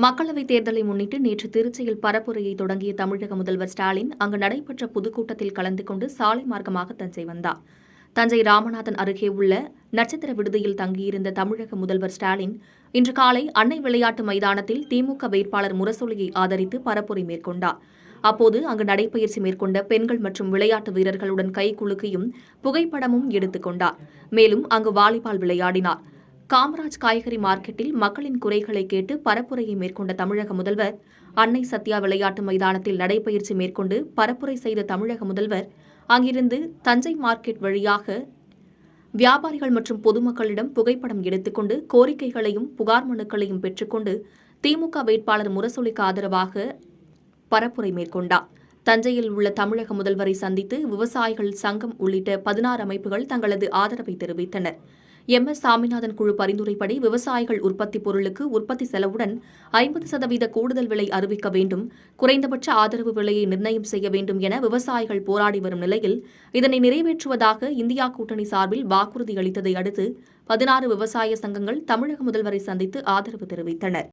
மக்களவைத் தேர்தலை முன்னிட்டு நேற்று திருச்சியில் பரப்புரையை தொடங்கிய தமிழக முதல்வர் ஸ்டாலின் அங்கு நடைபெற்ற பொதுக்கூட்டத்தில் கலந்து கொண்டு சாலை மார்க்கமாக தஞ்சை வந்தார். தஞ்சை ராமநாதன் அருகே உள்ள நட்சத்திர விடுதியில் தங்கியிருந்த தமிழக முதல்வர் ஸ்டாலின் இன்று காலை அன்னை விளையாட்டு மைதானத்தில் திமுக வேட்பாளர் முரசொலியை ஆதரித்து பரப்புரை மேற்கொண்டார். அப்போது அங்கு நடைபயிற்சி மேற்கொண்ட பெண்கள் மற்றும் விளையாட்டு வீரர்களுடன் கைகுலுக்கியும் புகைப்படமும் எடுத்துக் கொண்டார். மேலும் அங்கு வாலிபால் விளையாடினார். காமராஜ் காய்கறி மார்க்கெட்டில் மக்களின் குறைகளை கேட்டு பரப்புரையை மேற்கொண்ட தமிழக முதல்வர் அன்னை சத்யா விளையாட்டு மைதானத்தில் நடைபயிற்சி மேற்கொண்டு பரப்புரை செய்த தமிழக முதல்வர் அங்கிருந்து தஞ்சை மார்க்கெட் வழியாக வியாபாரிகள் மற்றும் பொதுமக்களிடம் புகைப்படம் எடுத்துக்கொண்டு கோரிக்கைகளையும் புகார் மனுக்களையும் பெற்றுக்கொண்டு திமுக வேட்பாளர் முரசொலிக்கு ஆதரவாக பரப்புரை மேற்கொண்டார். தஞ்சையில் உள்ள தமிழக முதல்வரை சந்தித்து விவசாயிகள் சங்கம் உள்ளிட்ட 16 அமைப்புகள் தங்களது ஆதரவை தெரிவித்தனர். MS சாமிநாதன் குழு பரிந்துரைப்படி விவசாயிகள் உற்பத்தி பொருளுக்கு உற்பத்தி செலவுடன் 50% கூடுதல் விலை அறிவிக்க வேண்டும், குறைந்தபட்ச ஆதரவு விலையை நிர்ணயம் செய்ய வேண்டும் என விவசாயிகள் போராடி வரும் நிலையில் இதனை நிறைவேற்றுவதாக இந்தியா கூட்டணி சார்பில் வாக்குறுதி அளித்ததை அடுத்து 16 விவசாய சங்கங்கள் தமிழக முதல்வரை சந்தித்து ஆதரவு தெரிவித்தனர்.